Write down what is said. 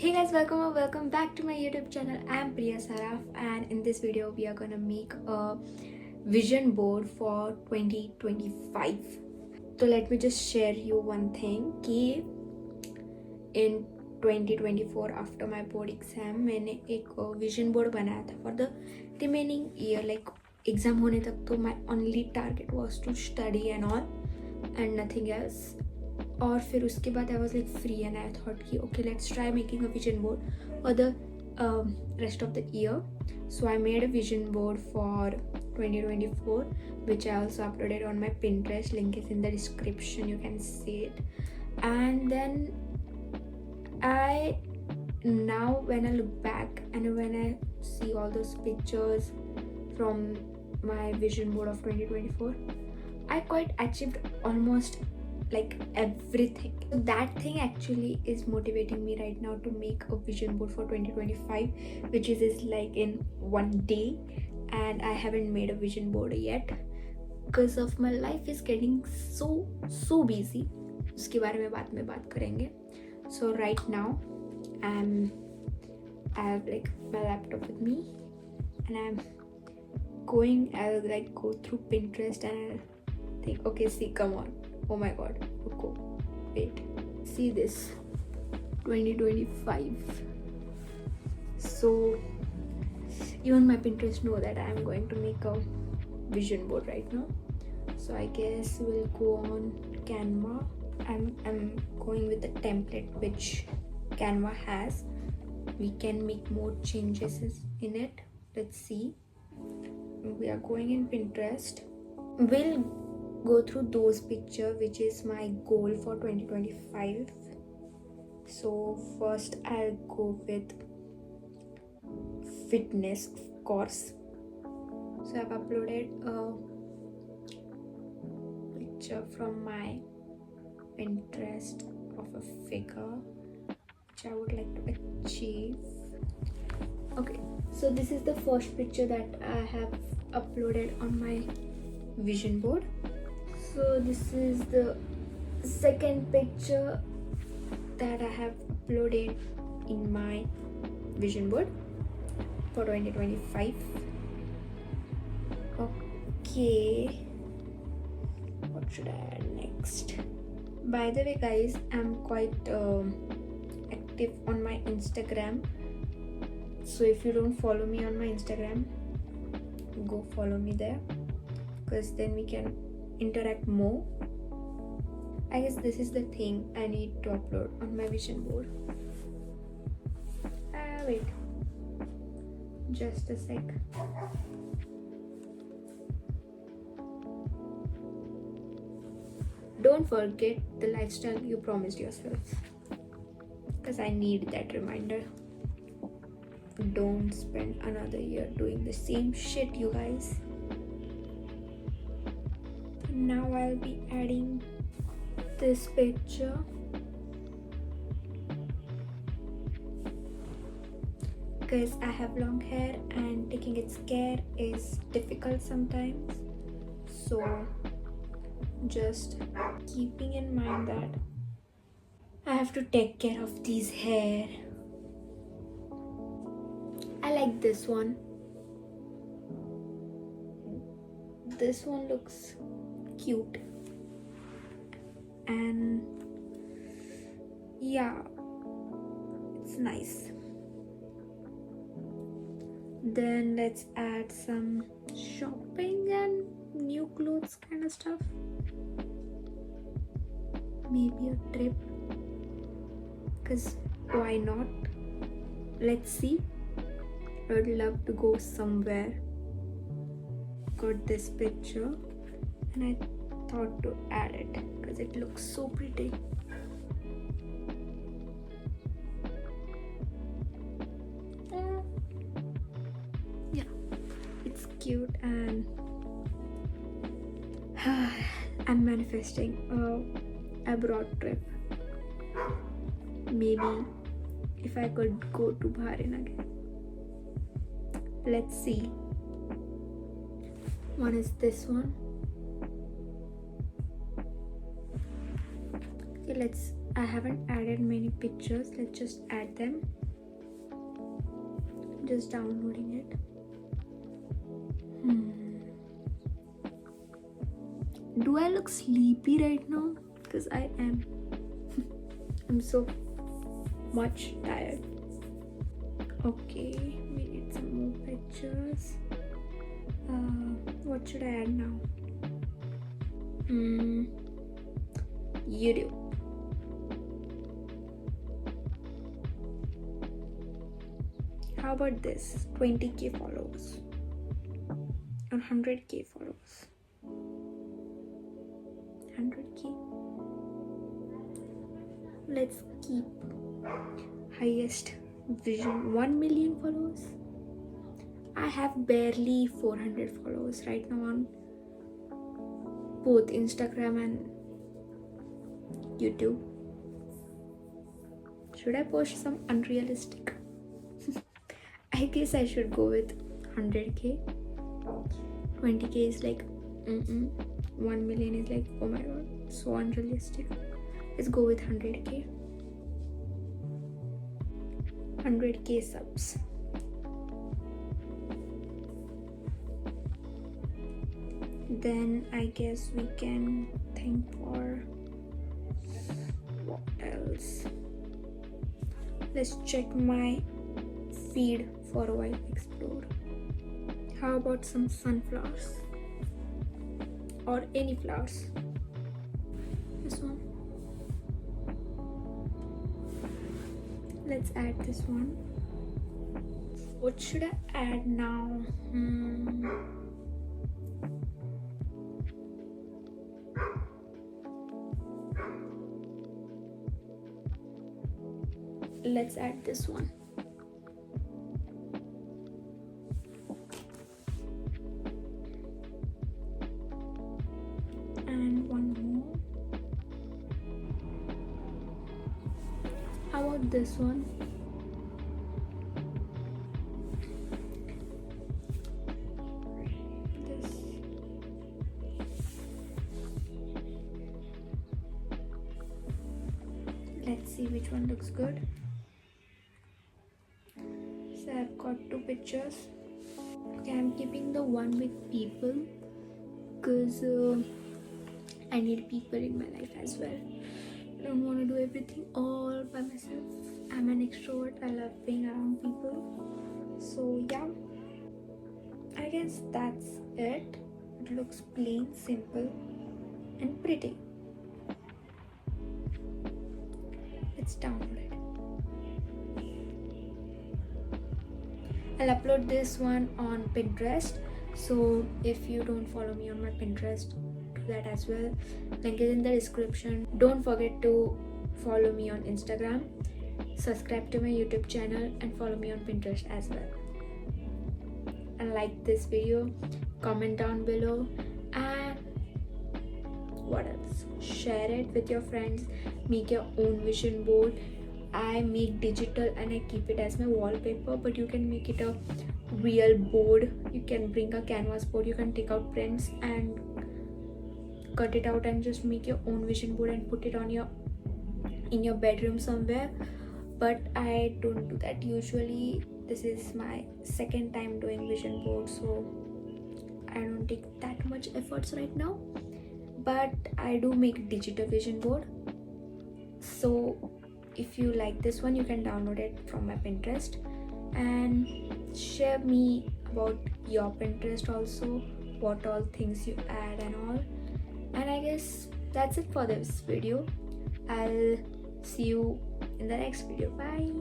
Hey guys, welcome or welcome back to my YouTube channel. I am Priya Saraf, and in this video we are gonna make a vision board for 2025. So let me just share you one thing कि in 2024 after my board exam मैंने एक vision board बनाया था for the remaining year. Like exam होने तक तो my only target was to study and all and nothing else. और फिर उसके बाद I was like free and I thought कि okay let's try making a vision board for the rest of the year. So I made a vision board for 2024 which I also uploaded on my Pinterest. Link is in the description, you can see it. And then now when I look back and when I see all those pictures from my vision board of 2024, I quite achieved almost like everything. So that thing actually is motivating me right now to make a vision board for 2025, which is like in one day, and I haven't made a vision board yet because of my life is getting so busy. उसके बारे में बाद में बात करेंगे. So right now I have like my laptop with me and I'll like go through Pinterest and I'll think, okay, see, come on. Oh my god, ruko, wait, see this 2025. So even my Pinterest know that I'm going to make a vision board right now. So I guess we'll go on Canva. I'm going with the template which Canva has. We can make more changes in it. Let's see. We are going in Pinterest. We'll go through those pictures which is my goal for 2025. So first I'll go with fitness, of course. So I've uploaded a picture from my Pinterest of a figure which I would like to achieve. Okay, so this is the first picture that I have uploaded on my vision board. So this is the second picture that I have uploaded in my vision board for 2025. Okay, what should I add next? By the way guys, I'm quite active on my Instagram. So if you don't follow me on my Instagram, go follow me there because then we can interact more. I guess this is the thing I need to upload on my vision board. Wait, just a sec. Don't forget the lifestyle you promised yourself, because I need that reminder. Don't spend another year doing the same shit, you guys. Now I'll be adding this picture. Because I have long hair and taking its care is difficult sometimes. So just keeping in mind that I have to take care of these hair. I like this one. This one looks cute, and yeah, it's nice. Then let's add some shopping and new clothes kind of stuff. Maybe a trip, because why not? Let's see. I would love to go somewhere. Got this picture and I thought to add it because it looks so pretty. Yeah, it's cute, and I'm manifesting a abroad trip. Maybe if I could go to Bahrain again. Let's see. One is this one. Okay, let's I haven't added many pictures. Let's just add them. Just downloading it. Do I look sleepy right now? Because I am. I'm so much tired. Okay, we need some more pictures. What should I add now? YouTube. How about this? 20k followers or 100k followers? 100k. Let's keep highest vision 1 million followers. I have barely 400 followers right now on both Instagram and YouTube. Should I post some unrealistic? I guess I should go with 100k. 20k is like 1 million is like, oh my god, so unrealistic. Let's go with 100k. 100k subs. Then I guess we can think for what else. Let's check my feed for a while. Explore. How about some sunflowers or any flowers? This one. Let's add this one. What should I add now? Let's add this one. And one more. How about this one? This. Let's see which one looks good. So I've got 2 pictures. Okay, I'm keeping the one with people because I need people in my life as well. I don't want to do everything all by myself. I'm an extrovert. I love being around people. So yeah, I guess that's it. It looks plain, simple and pretty. Let's download it. I'll upload this one on Pinterest. So if you don't follow me on my Pinterest, do that as well. Link is in the description. Don't forget to follow me on Instagram, subscribe to my YouTube channel and follow me on Pinterest as well. And like this video, comment down below, and what else? Share it with your friends. Make your own vision board. I make digital and I keep it as my wallpaper, but you can make it a real board. You can bring a canvas board, you can take out prints and cut it out and just make your own vision board and put it on in your bedroom somewhere. But I don't do that usually. This is my second time doing vision board, so I don't take that much efforts right now, but I do make digital vision board. So if you like this one, you can download it from my Pinterest and share me about your Pinterest also, what all things you add and all. And I guess that's it for this video. I'll see you in the next video. Bye.